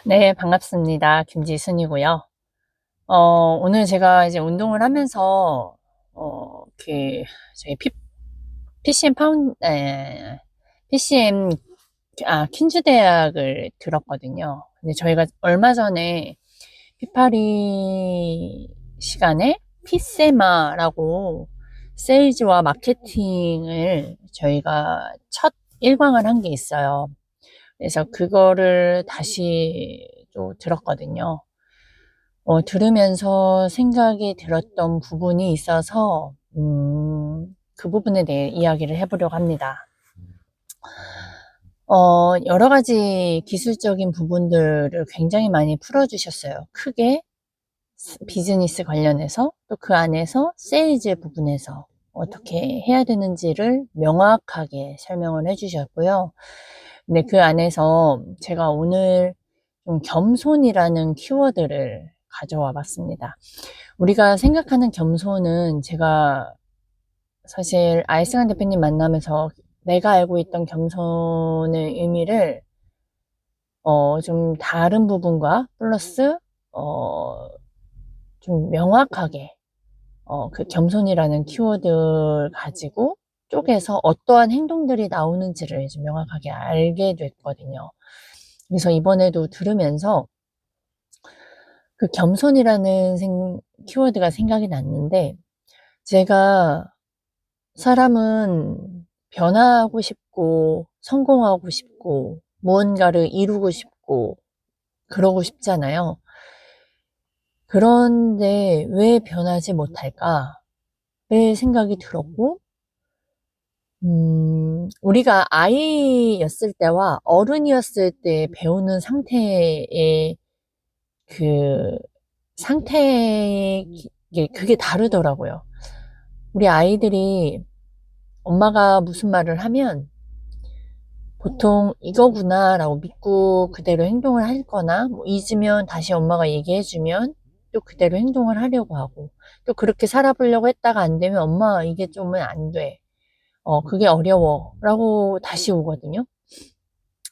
네, 반갑습니다. 김지순이고요. 오늘 제가 이제 운동을 하면서, 저희 PCM PCM, 퀸즈 대학을 들었거든요. 근데 저희가 얼마 전에 피파리 시간에 피세마라고 세일즈와 마케팅을 저희가 첫 1강을 한 게 있어요. 그래서 그거를 다시 또 들었거든요. 들으면서 생각이 들었던 부분이 있어서, 그 부분에 대해 이야기를 해보려고 합니다. 여러 가지 기술적인 부분들을 굉장히 많이 풀어주셨어요. 크게 비즈니스 관련해서, 또 그 안에서 세일즈 부분에서 어떻게 해야 되는지를 명확하게 설명을 해주셨고요. 근데 그 안에서 제가 오늘 좀 겸손이라는 키워드를 가져와 봤습니다. 우리가 생각하는 겸손은 제가 사실 아이스간 대표님 만나면서 내가 알고 있던 겸손의 의미를 좀 다른 부분과 플러스 어, 좀 명확하게 그 겸손이라는 키워드를 가지고 쪼개서 어떠한 행동들이 나오는지를 좀 명확하게 알게 됐거든요. 그래서 이번에도 들으면서 그 겸손이라는 키워드가 생각이 났는데, 제가 사람은 변화하고 싶고 성공하고 싶고 무언가를 이루고 싶고 그러고 싶잖아요. 그런데 왜 변하지 못할까? 왜 생각이 들었고, 우리가 아이였을 때와 어른이었을 때 배우는 상태의 그 상태, 그게 다르더라고요. 우리 아이들이 엄마가 무슨 말을 하면 보통 이거구나 라고 믿고 그대로 행동을 할 거나, 뭐 잊으면 다시 엄마가 얘기해 주면 또 그대로 행동을 하려고 하고, 또 그렇게 살아보려고 했다가 안 되면 엄마 이게 좀은 안 돼, 그게 어려워 라고 다시 오거든요.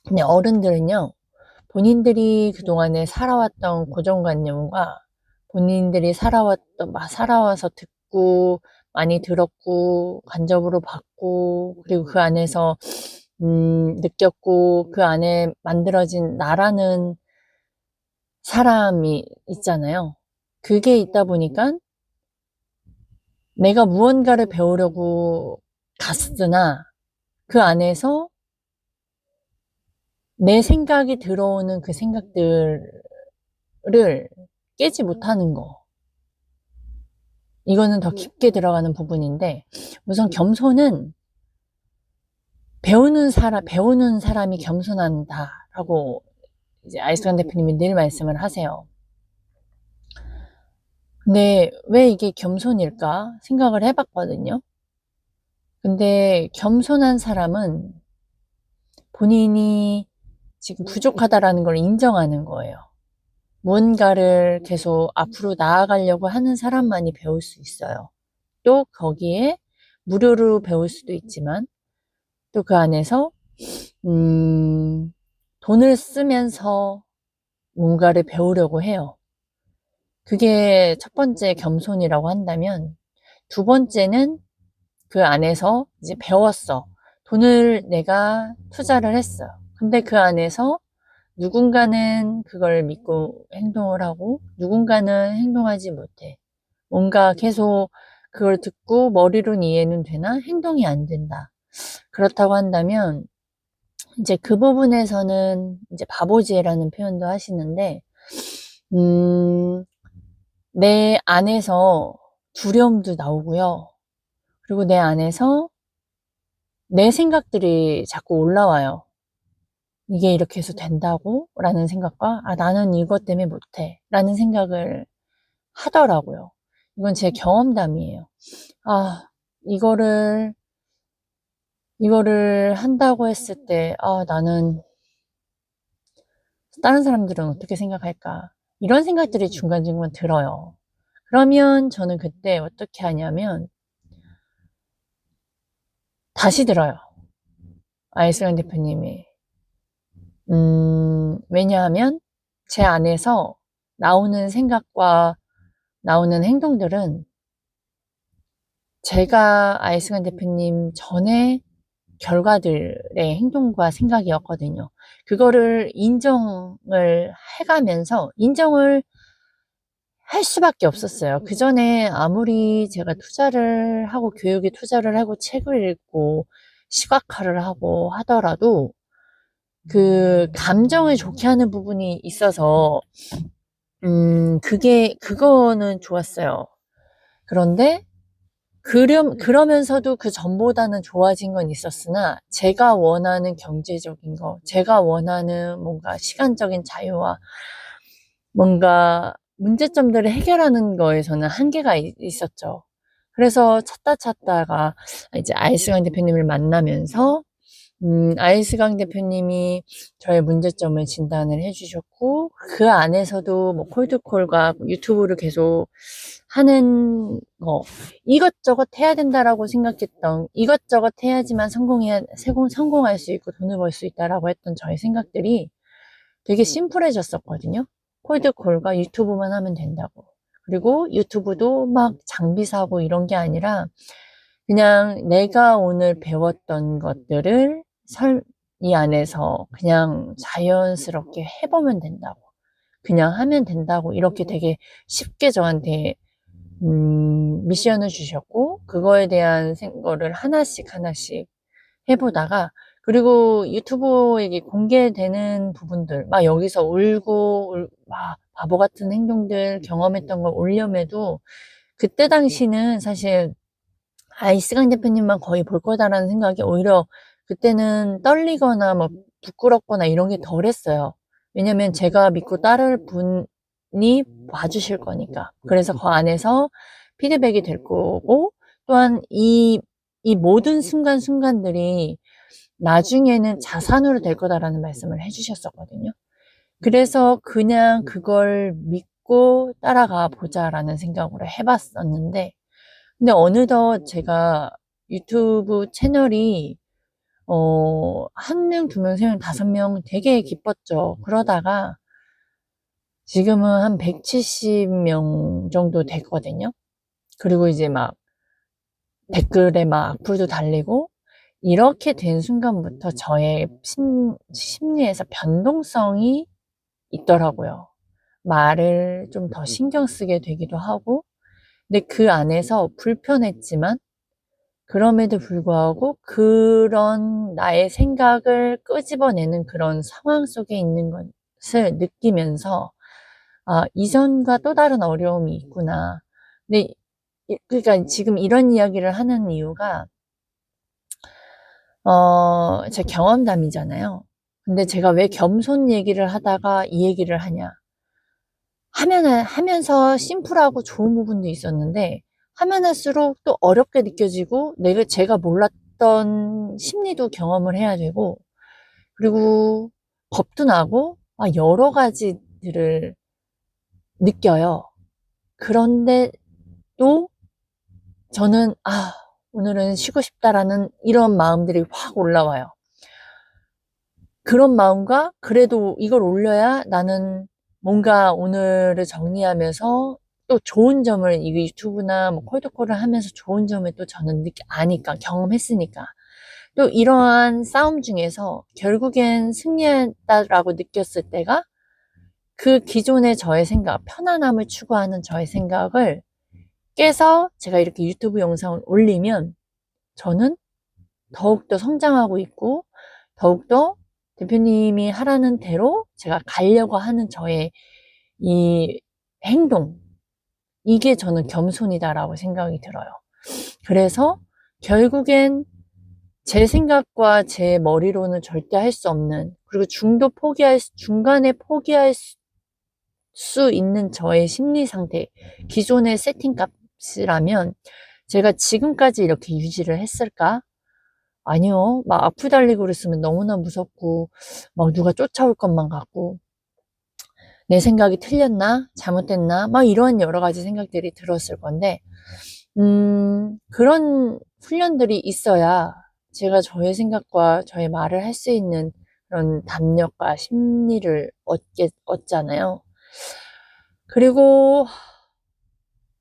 근데 어른들은요, 본인들이 그동안에 살아왔던 고정관념과 본인들이 살아와서 듣고 많이 들었고 간접으로 봤고, 그리고 그 안에서 느꼈고, 그 안에 만들어진 나라는 사람이 있잖아요. 그게 있다 보니까 내가 무언가를 배우려고 갔으나 그 안에서 내 생각이 들어오는 그 생각들을 깨지 못하는 거. 이거는 더 깊게 들어가는 부분인데, 우선 겸손은 배우는 사람이 겸손한다라고 이제 아이스간 대표님이 늘 말씀을 하세요. 근데 왜 이게 겸손일까 생각을 해봤거든요. 근데 겸손한 사람은 본인이 지금 부족하다라는 걸 인정하는 거예요. 무언가를 계속 앞으로 나아가려고 하는 사람만이 배울 수 있어요. 또 거기에 무료로 배울 수도 있지만, 또 그 안에서 돈을 쓰면서 뭔가를 배우려고 해요. 그게 첫 번째 겸손이라고 한다면, 두 번째는 그 안에서 이제 배웠어. 돈을 내가 투자를 했어. 근데 그 안에서 누군가는 그걸 믿고 행동을 하고 누군가는 행동하지 못해. 뭔가 계속 그걸 듣고 머리로는 이해는 되나 행동이 안 된다. 그렇다고 한다면 이제 그 부분에서는 이제 바보지혜라는 표현도 하시는데, 음, 내 안에서 두려움도 나오고요. 그리고 내 안에서 내 생각들이 자꾸 올라와요. 이게 이렇게 해서 된다고? 라는 생각과, 나는 이것 때문에 못해. 라는 생각을 하더라고요. 이건 제 경험담이에요. 아, 이거를, 이거를 한다고 했을 때, 나는 다른 사람들은 어떻게 생각할까? 이런 생각들이 중간중간 들어요. 그러면 저는 그때 어떻게 하냐면, 다시 들어요. 아이슬란 대표님이. 왜냐하면 제 안에서 나오는 생각과 나오는 행동들은 제가 아이스간 대표님 전에 결과들의 행동과 생각이었거든요. 그거를 인정을 해가면서 인정을 할 수밖에 없었어요. 그 전에 아무리 제가 투자를 하고 교육에 투자를 하고 책을 읽고 시각화를 하고 하더라도 그 감정을 좋게 하는 부분이 있어서 그거는 좋았어요. 그런데 그러면서도 그 전보다는 좋아진 건 있었으나 제가 원하는 경제적인 거, 제가 원하는 뭔가 시간적인 자유와 뭔가 문제점들을 해결하는 거에서는 한계가 있었죠. 그래서 찾다가 이제 아이스강 대표님을 만나면서 아이스강 대표님이 저의 문제점을 진단을 해주셨고, 그 안에서도 뭐 콜드콜과 유튜브를 계속 하는 거, 이것저것 해야 된다라고 생각했던, 이것저것 해야지만 성공할 수 있고 돈을 벌 수 있다라고 했던 저의 생각들이 되게 심플해졌었거든요. 콜드콜과 유튜브만 하면 된다고. 그리고 유튜브도 막 장비 사고 이런 게 아니라 그냥 내가 오늘 배웠던 것들을 이 안에서 그냥 자연스럽게 해보면 된다고. 그냥 하면 된다고. 이렇게 되게 쉽게 저한테, 미션을 주셨고, 그거에 대한 거를 하나씩 해보다가, 그리고 유튜브에 공개되는 부분들, 막 여기서 막 바보 같은 행동들 경험했던 걸 올려매도, 그때 당시는 사실 아이스강 대표님만 거의 볼 거다라는 생각이 오히려 그때는 떨리거나 뭐 부끄럽거나 이런 게 덜했어요. 왜냐면 제가 믿고 따를 분이 봐주실 거니까. 그래서 그 안에서 피드백이 될 거고, 또한 이 모든 순간순간들이 나중에는 자산으로 될 거다라는 말씀을 해주셨었거든요. 그래서 그냥 그걸 믿고 따라가 보자라는 생각으로 해봤었는데, 근데 어느덧 제가 유튜브 채널이 한 명, 두 명, 세 명, 다섯 명 되게 기뻤죠. 그러다가 지금은 한 170명 정도 됐거든요. 그리고 이제 막 댓글에 막 악플도 달리고 이렇게 된 순간부터 저의 심리에서 변동성이 있더라고요. 말을 좀 더 신경 쓰게 되기도 하고, 근데 그 안에서 불편했지만 그럼에도 불구하고 그런 나의 생각을 끄집어내는 그런 상황 속에 있는 것을 느끼면서, 아, 이전과 또 다른 어려움이 있구나. 근데 그러니까 지금 이런 이야기를 하는 이유가 제 경험담이잖아요. 근데 제가 왜 겸손 얘기를 하다가 이 얘기를 하냐? 하면서 심플하고 좋은 부분도 있었는데, 하면 할수록 또 어렵게 느껴지고, 제가 몰랐던 심리도 경험을 해야 되고, 그리고 겁도 나고, 여러 가지들을 느껴요. 그런데 또 저는, 오늘은 쉬고 싶다라는 이런 마음들이 확 올라와요. 그런 마음과 그래도 이걸 올려야 나는 뭔가 오늘을 정리하면서 또 좋은 점을 이 유튜브나 뭐 콜드콜을 하면서 좋은 점을 또 저는 아니까 경험했으니까 또 이러한 싸움 중에서 결국엔 승리했다라고 느꼈을 때가 그 기존의 저의 생각, 편안함을 추구하는 저의 생각을 깨서 제가 이렇게 유튜브 영상을 올리면 저는 더욱더 성장하고 있고 더욱더 대표님이 하라는 대로 제가 가려고 하는 저의 이 행동, 이게 저는 겸손이다라고 생각이 들어요. 그래서 결국엔 제 생각과 제 머리로는 절대 할 수 없는, 그리고 중간에 포기할 수 있는 저의 심리 상태, 기존의 세팅 값이라면 제가 지금까지 이렇게 유지를 했을까? 아니요. 막 악플 달리고 그랬으면 너무나 무섭고, 막 누가 쫓아올 것만 같고, 내 생각이 틀렸나? 잘못됐나? 막 이런 여러 가지 생각들이 들었을 건데, 그런 훈련들이 있어야 제가 저의 생각과 저의 말을 할 수 있는 그런 담력과 심리를 얻잖아요. 그리고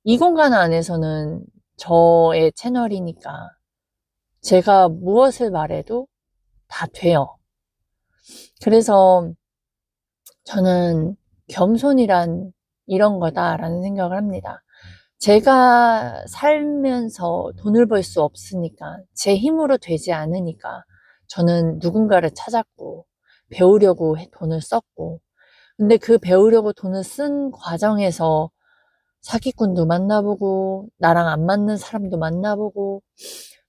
이 공간 안에서는 저의 채널이니까 제가 무엇을 말해도 다 돼요. 그래서 저는 겸손이란 이런 거다라는 생각을 합니다. 제가 살면서 돈을 벌 수 없으니까, 제 힘으로 되지 않으니까 저는 누군가를 찾았고 배우려고 돈을 썼고, 근데 그 배우려고 돈을 쓴 과정에서 사기꾼도 만나보고 나랑 안 맞는 사람도 만나보고,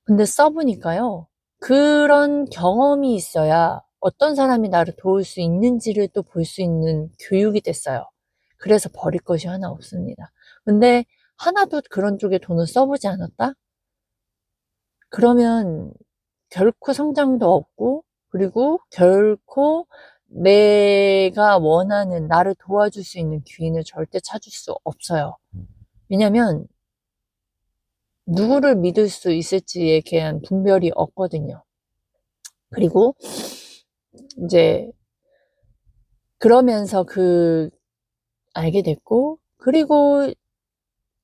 근데 써보니까요, 그런 경험이 있어야 어떤 사람이 나를 도울 수 있는지를 또 볼 수 있는 교육이 됐어요. 그래서 버릴 것이 하나 없습니다. 근데 하나도 그런 쪽에 돈을 써보지 않았다? 그러면 결코 성장도 없고, 그리고 결코 내가 원하는, 나를 도와줄 수 있는 귀인을 절대 찾을 수 없어요. 왜냐면 누구를 믿을 수 있을지에 대한 분별이 없거든요. 그리고 이제 그러면서 알게 됐고, 그리고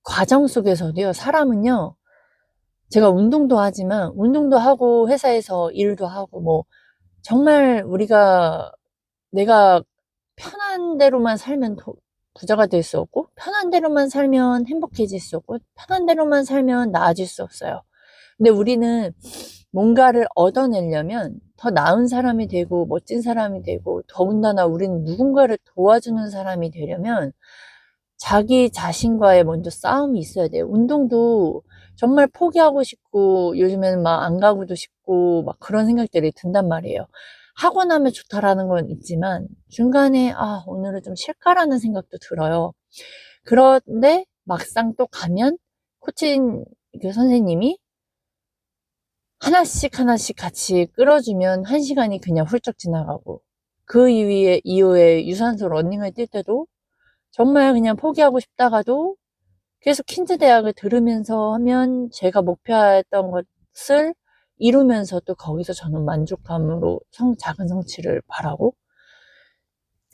과정 속에서도요, 사람은요, 제가 운동도 하지만 운동도 하고 회사에서 일도 하고, 뭐 정말 내가 편한 대로만 살면 부자가 될 수 없고, 편한 대로만 살면 행복해질 수 없고, 편한 대로만 살면 나아질 수 없어요. 근데 우리는 뭔가를 얻어내려면 더 나은 사람이 되고 멋진 사람이 되고, 더군다나 우리는 누군가를 도와주는 사람이 되려면 자기 자신과의 먼저 싸움이 있어야 돼요. 운동도 정말 포기하고 싶고 요즘에는 막 안 가고도 싶고 막 그런 생각들이 든단 말이에요. 하고 나면 좋다라는 건 있지만 중간에 오늘은 좀 쉴까라는 생각도 들어요. 그런데 막상 또 가면 코칭 그 선생님이 하나씩 하나씩 같이 끌어주면 1시간이 그냥 훌쩍 지나가고, 그 이후에 유산소 러닝을 뛸 때도 정말 그냥 포기하고 싶다가도 계속 퀸즈 대학을 들으면서 하면 제가 목표했던 것을 이루면서 또 거기서 저는 만족감으로 작은 성취를 바라고,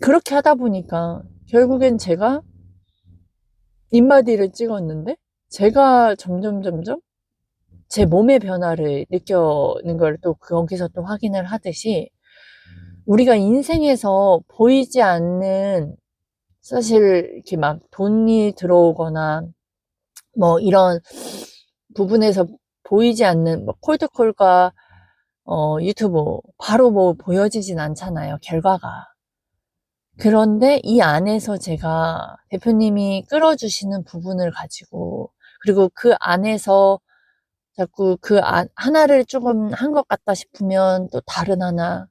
그렇게 하다 보니까 결국엔 제가 인바디를 찍었는데 제가 점점 제 몸의 변화를 느끼는 걸 또 거기서 또 확인을 하듯이, 우리가 인생에서 보이지 않는, 사실 이렇게 막 돈이 들어오거나 뭐 이런 부분에서 보이지 않는 뭐 콜드콜과 유튜브 바로 뭐 보여지진 않잖아요, 결과가. 그런데 이 안에서 제가 대표님이 끌어주시는 부분을 가지고, 그리고 그 안에서 자꾸 하나를 조금 한 것 같다 싶으면 또 다른 하나,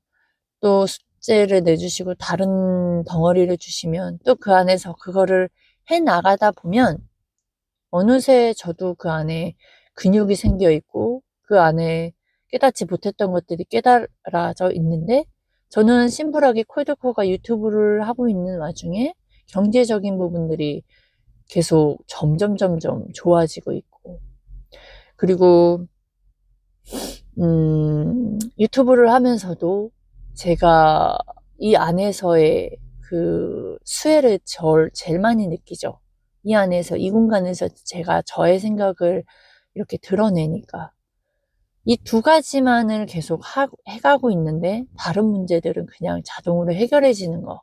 또 숙제를 내주시고 다른 덩어리를 주시면 또 그 안에서 그거를 해 나가다 보면 어느새 저도 그 안에 근육이 생겨 있고 그 안에 깨닫지 못했던 것들이 깨달아져 있는데, 저는 심플하게 콜드코가 유튜브를 하고 있는 와중에 경제적인 부분들이 계속 점점 좋아지고 있고, 그리고 유튜브를 하면서도 제가 이 안에서의 그 수혜를 제일 많이 느끼죠. 이 안에서, 이 공간에서 제가 저의 생각을 이렇게 드러내니까. 이 두 가지만을 계속 해가고 있는데 다른 문제들은 그냥 자동으로 해결해지는 거.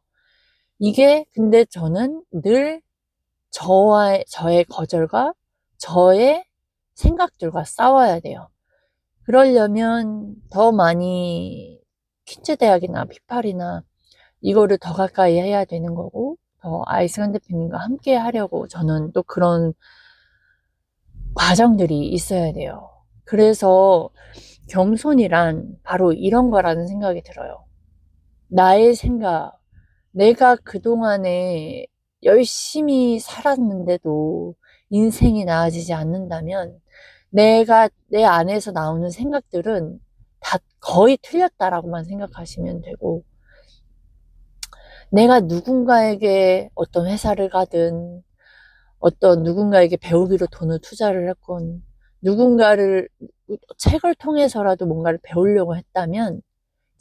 이게 근데 저는 늘 저의 거절과 저의 생각들과 싸워야 돼요. 그러려면 더 많이 퀸즈 대학이나 피팔이나 이거를 더 가까이 해야 되는 거고, 더 아이스간 대표님과 함께 하려고 저는 또 그런 과정들이 있어야 돼요. 그래서 겸손이란 바로 이런 거라는 생각이 들어요. 나의 생각, 내가 그동안에 열심히 살았는데도 인생이 나아지지 않는다면 내가 내 안에서 나오는 생각들은 다 거의 틀렸다라고만 생각하시면 되고, 내가 누군가에게 어떤 회사를 가든 어떤 누군가에게 배우기로 돈을 투자를 했건 누군가를 책을 통해서라도 뭔가를 배우려고 했다면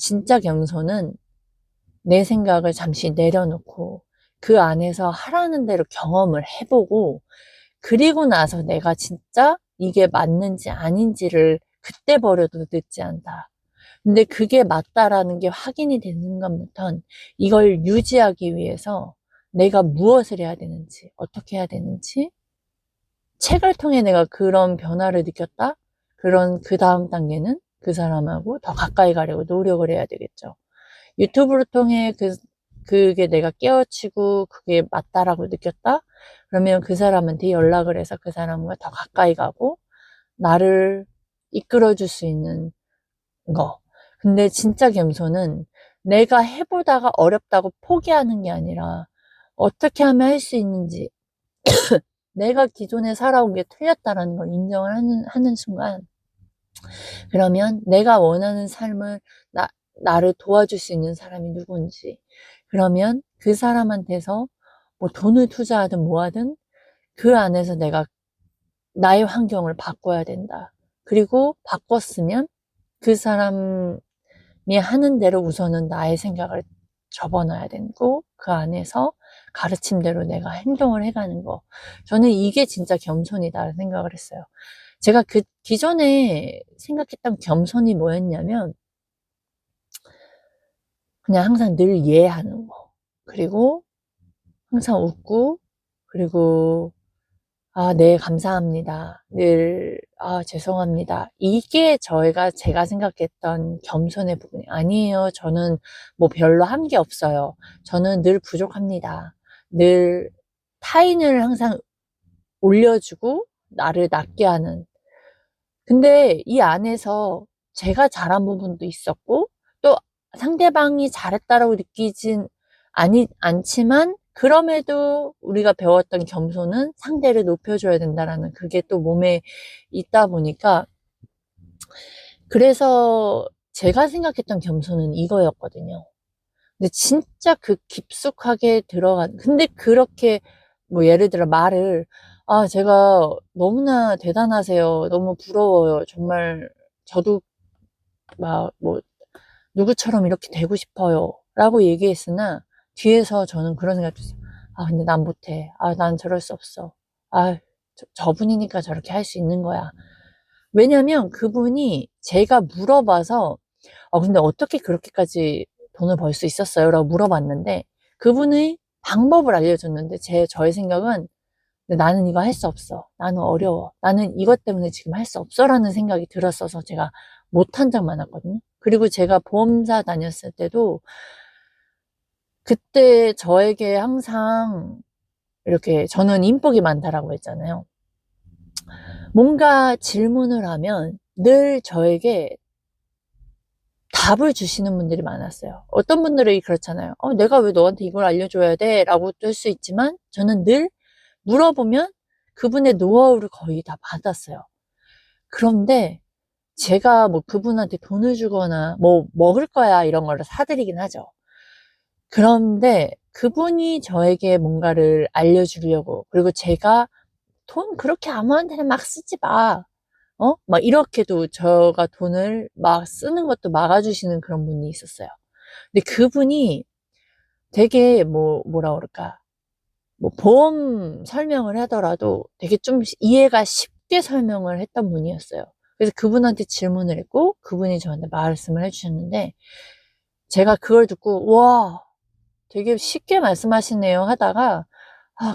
진짜 겸손은 내 생각을 잠시 내려놓고 그 안에서 하라는 대로 경험을 해보고 그리고 나서 내가 진짜 이게 맞는지 아닌지를 그때 버려도 늦지 않다. 근데 그게 맞다라는 게 확인이 되는 순간부턴 이걸 유지하기 위해서 내가 무엇을 해야 되는지, 어떻게 해야 되는지, 책을 통해 내가 그런 변화를 느꼈다? 그런 그 다음 단계는 그 사람하고 더 가까이 가려고 노력을 해야 되겠죠. 유튜브를 통해 그게 내가 깨우치고 그게 맞다라고 느꼈다? 그러면 그 사람한테 연락을 해서 그 사람과 더 가까이 가고 나를 이끌어줄 수 있는 거. 근데 진짜 겸손은 내가 해보다가 어렵다고 포기하는 게 아니라 어떻게 하면 할 수 있는지 내가 기존에 살아온 게 틀렸다라는 걸 인정을 하는 순간 그러면 내가 원하는 삶을 나를 도와줄 수 있는 사람이 누군지 그러면 그 사람한테서 뭐 돈을 투자하든 뭐 하든 그 안에서 내가 나의 환경을 바꿔야 된다. 그리고 바꿨으면 그 사람이 하는 대로 우선은 나의 생각을 접어놔야 되고 그 안에서 가르침대로 내가 행동을 해가는 거. 저는 이게 진짜 겸손이다 생각을 했어요. 제가 그 기존에 생각했던 겸손이 뭐였냐면 그냥 항상 늘 이해하는 거. 그리고 항상 웃고 그리고 네, 감사합니다. 늘 죄송합니다. 이게 제가 생각했던 겸손의 부분이 아니에요. 저는 뭐 별로 한 게 없어요. 저는 늘 부족합니다. 늘 타인을 항상 올려주고 나를 낮게 하는 근데 이 안에서 제가 잘한 부분도 있었고 또 상대방이 잘했다라고 느끼진 않지만 그럼에도 우리가 배웠던 겸손은 상대를 높여줘야 된다라는 그게 또 몸에 있다 보니까 그래서 제가 생각했던 겸손은 이거였거든요. 근데 진짜 그 깊숙하게 근데 그렇게 뭐 예를 들어 말을 제가 너무나 대단하세요. 너무 부러워요. 정말 저도 막 뭐 누구처럼 이렇게 되고 싶어요. 라고 얘기했으나 뒤에서 저는 그런 생각도 있어요. 근데 난 못해. 난 저럴 수 없어. 저분이니까 저렇게 할 수 있는 거야. 왜냐면 그분이 제가 물어봐서 근데 어떻게 그렇게까지 돈을 벌 수 있었어요? 라고 물어봤는데 그분의 방법을 알려줬는데 저의 생각은 나는 이거 할 수 없어. 나는 어려워. 나는 이것 때문에 지금 할 수 없어. 라는 생각이 들었어서 제가 못한 적 많았거든요. 그리고 제가 보험사 다녔을 때도 그때 저에게 항상 이렇게 저는 인복이 많다라고 했잖아요. 뭔가 질문을 하면 늘 저에게 답을 주시는 분들이 많았어요. 어떤 분들이 그렇잖아요. 내가 왜 너한테 이걸 알려줘야 돼? 라고 할 수 있지만 저는 늘 물어보면 그분의 노하우를 거의 다 받았어요. 그런데 제가 뭐 그분한테 돈을 주거나 뭐 먹을 거야 이런 거를 사드리긴 하죠. 그런데 그분이 저에게 뭔가를 알려주려고 그리고 제가 돈 그렇게 아무한테나 막 쓰지 마. 막 이렇게도 저가 돈을 막 쓰는 것도 막아주시는 그런 분이 있었어요. 근데 그분이 되게 뭐라 그럴까. 뭐 보험 설명을 하더라도 되게 좀 이해가 쉽게 설명을 했던 분이었어요. 그래서 그분한테 질문을 했고 그분이 저한테 말씀을 해주셨는데 제가 그걸 듣고 와 되게 쉽게 말씀하시네요 하다가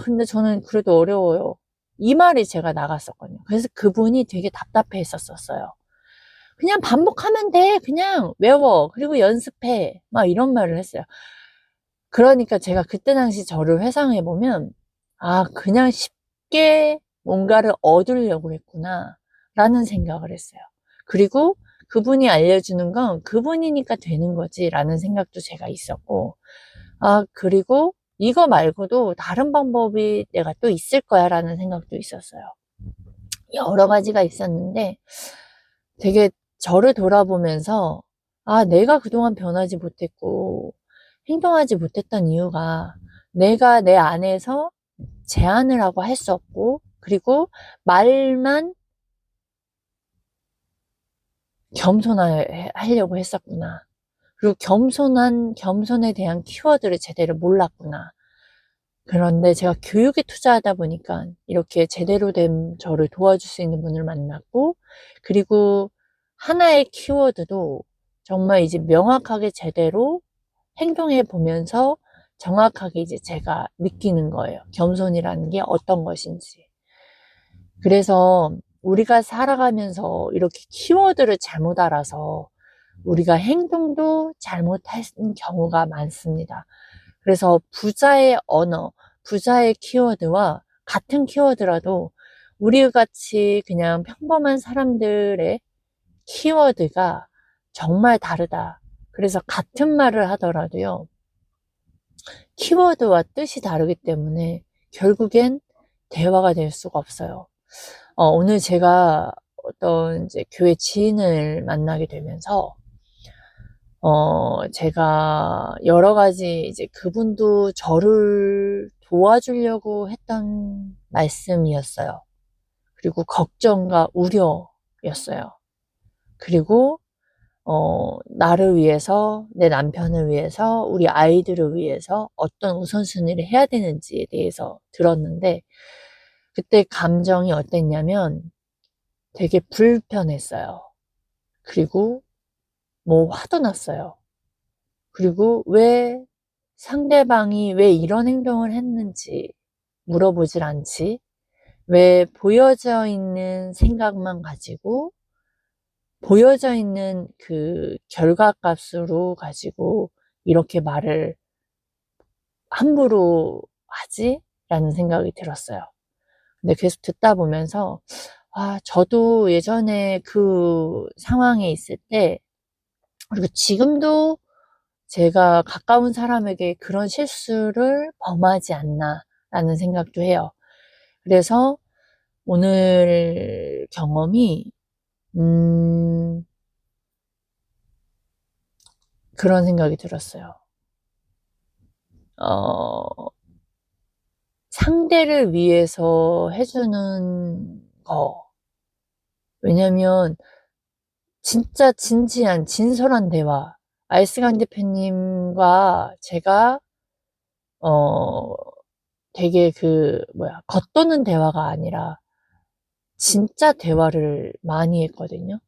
근데 저는 그래도 어려워요. 이 말이 제가 나갔었거든요. 그래서 그분이 되게 답답해 했었어요. 그냥 반복하면 돼. 그냥 외워. 그리고 연습해. 막 이런 말을 했어요. 그러니까 제가 그때 당시 저를 회상해 보면 그냥 쉽게 뭔가를 얻으려고 했구나 라는 생각을 했어요. 그리고 그분이 알려주는 건 그분이니까 되는 거지 라는 생각도 제가 있었고 그리고 이거 말고도 다른 방법이 내가 또 있을 거야 라는 생각도 있었어요. 여러 가지가 있었는데 되게 저를 돌아보면서 내가 그동안 변하지 못했고 행동하지 못했던 이유가 내가 내 안에서 제안을 하고 할 수 없고 그리고 말만 겸손하려고 했었구나. 그리고 겸손에 대한 키워드를 제대로 몰랐구나. 그런데 제가 교육에 투자하다 보니까 이렇게 제대로 된 저를 도와줄 수 있는 분을 만났고, 그리고 하나의 키워드도 정말 이제 명확하게 제대로 행동해 보면서 정확하게 이제 제가 느끼는 거예요. 겸손이라는 게 어떤 것인지. 그래서 우리가 살아가면서 이렇게 키워드를 잘못 알아서 우리가 행동도 잘못하는 경우가 많습니다. 그래서 부자의 언어, 부자의 키워드와 같은 키워드라도 우리 같이 그냥 평범한 사람들의 키워드가 정말 다르다. 그래서 같은 말을 하더라도요, 키워드와 뜻이 다르기 때문에 결국엔 대화가 될 수가 없어요. 오늘 제가 어떤 이제 교회 지인을 만나게 되면서, 제가 여러 가지 이제 그분도 저를 도와주려고 했던 말씀이었어요. 그리고 걱정과 우려였어요. 그리고, 나를 위해서, 내 남편을 위해서, 우리 아이들을 위해서 어떤 우선순위를 해야 되는지에 대해서 들었는데, 그때 감정이 어땠냐면 되게 불편했어요. 그리고 뭐 화도 났어요. 그리고 상대방이 왜 이런 행동을 했는지 물어보질 않지? 왜 보여져 있는 생각만 가지고, 보여져 있는 그 결과값으로 가지고 이렇게 말을 함부로 하지? 라는 생각이 들었어요. 근데 계속 듣다 보면서, 저도 예전에 그 상황에 있을 때, 그리고 지금도 제가 가까운 사람에게 그런 실수를 범하지 않나라는 생각도 해요. 그래서 오늘 경험이, 그런 생각이 들었어요. 어, 상대를 위해서 해주는 거. 왜냐면, 진짜 진지한, 진솔한 대화. 아이스강 대표님과 제가, 어, 되게 겉도는 대화가 아니라, 진짜 대화를 많이 했거든요.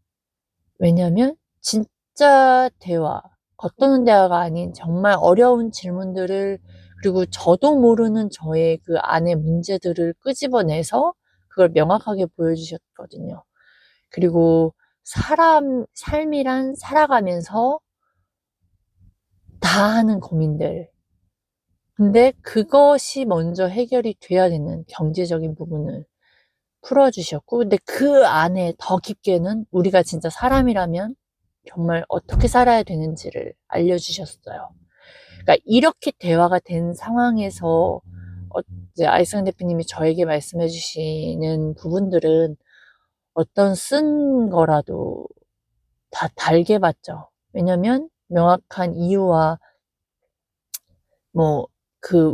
왜냐면 진짜 대화, 겉도는 대화가 아닌 정말 어려운 질문들을, 그리고 저도 모르는 저의 그 안의 문제들을 끄집어내서 그걸 명확하게 보여주셨거든요. 그리고 삶이란 살아가면서 다 하는 고민들. 근데 그것이 먼저 해결이 돼야 되는 경제적인 부분을 풀어주셨고, 근데 그 안에 더 깊게는 우리가 진짜 사람이라면 정말 어떻게 살아야 되는지를 알려주셨어요. 그러니까 이렇게 대화가 된 상황에서 이제 아이스강 대표님이 저에게 말씀해 주시는 부분들은 어떤 쓴 거라도 다 달게 봤죠. 왜냐면 명확한 이유와 뭐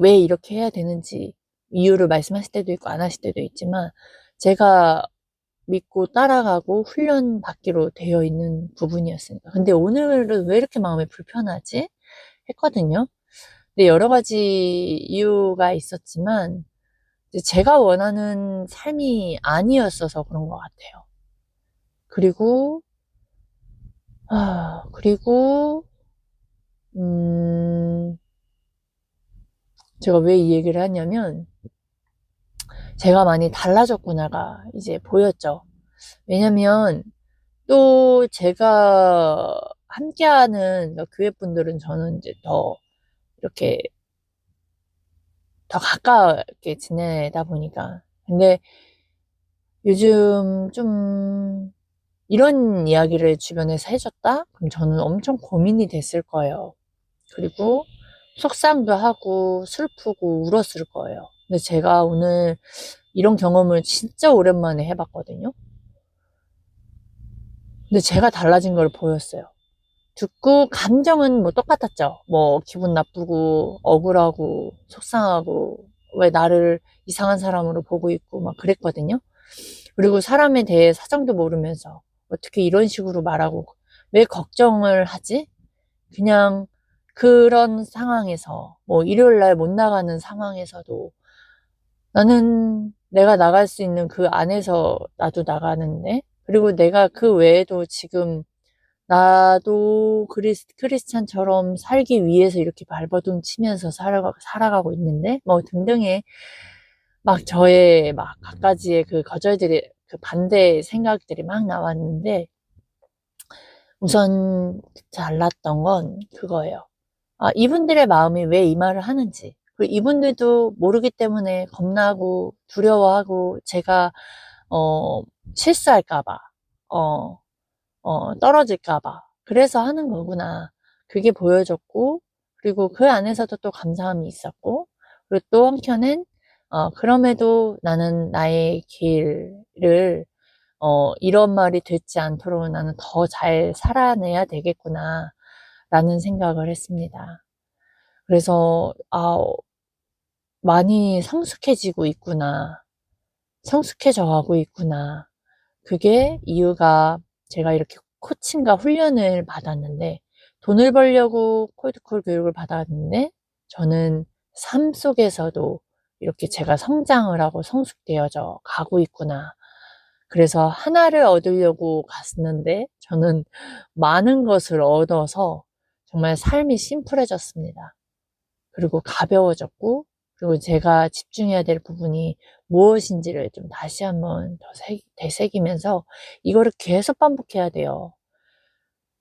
왜 이렇게 해야 되는지 이유를 말씀하실 때도 있고 안 하실 때도 있지만, 제가 믿고 따라가고 훈련받기로 되어 있는 부분이었으니까. 근데 오늘은 왜 이렇게 마음이 불편하지? 했거든요. 근데 여러 가지 이유가 있었지만, 이제 제가 원하는 삶이 아니었어서 그런 것 같아요. 그리고, 그리고, 제가 왜 이 얘기를 하냐면, 제가 많이 달라졌구나가 이제 보였죠. 왜냐면, 또 제가 함께하는 교회 분들은 저는 이제 이렇게 더 가깝게 지내다 보니까. 근데 요즘 좀 이런 이야기를 주변에서 해줬다? 그럼 저는 엄청 고민이 됐을 거예요. 그리고 속상도 하고 슬프고 울었을 거예요. 근데 제가 오늘 이런 경험을 진짜 오랜만에 해봤거든요. 근데 제가 달라진 걸 보였어요. 듣고 감정은 뭐 똑같았죠. 뭐 기분 나쁘고 억울하고 속상하고 왜 나를 이상한 사람으로 보고 있고 막 그랬거든요. 그리고 사람에 대해 사정도 모르면서 어떻게 이런 식으로 말하고 왜 걱정을 하지? 그냥 그런 상황에서, 뭐 일요일 날 못 나가는 상황에서도 나는 내가 나갈 수 있는 그 안에서 나도 나가는데, 그리고 내가 그 외에도 지금 나도 크리스찬처럼 살기 위해서 이렇게 발버둥 치면서 살아가고 있는데, 뭐 등등의 막 저의 막 갖가지의 그 거절들이, 그 반대 생각들이 막 나왔는데, 우선 잘났던 건 그거예요. 아, 이분들의 마음이 왜 이 말을 하는지. 그리고 이분들도 모르기 때문에 겁나고 두려워하고 제가, 어, 실수할까봐, 어, 떨어질까봐. 그래서 하는 거구나. 그게 보여졌고, 그리고 그 안에서도 또 감사함이 있었고, 그리고 또 한켠엔, 그럼에도 나는 나의 길을, 이런 말이 듣지 않도록 나는 더 잘 살아내야 되겠구나, 라는 생각을 했습니다. 그래서, 많이 성숙해지고 있구나. 성숙해져 가고 있구나. 그게 이유가 제가 이렇게 코칭과 훈련을 받았는데, 돈을 벌려고 콜드콜 교육을 받았는데, 저는 삶 속에서도 이렇게 제가 성장을 하고 성숙되어져 가고 있구나. 그래서 하나를 얻으려고 갔는데, 저는 많은 것을 얻어서 정말 삶이 심플해졌습니다. 그리고 가벼워졌고, 그리고 제가 집중해야 될 부분이 무엇인지를 좀 다시 한번 더 되새기면서 이거를 계속 반복해야 돼요.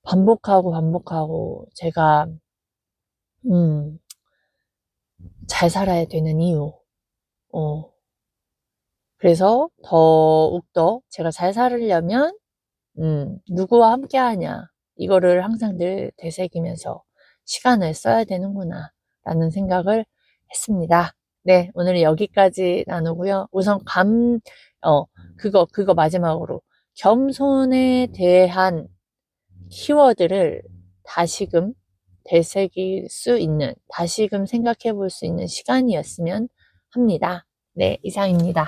반복하고 제가 음, 잘 살아야 되는 이유. 어, 그래서 더욱더 제가 잘 살려면 누구와 함께 하냐, 이거를 항상 늘 되새기면서 시간을 써야 되는구나 라는 생각을 했습니다. 네, 오늘 여기까지 나누고요. 우선 그거 마지막으로 겸손에 대한 키워드를 다시금 되새길 수 있는, 다시금 생각해 볼 수 있는 시간이었으면 합니다. 네, 이상입니다.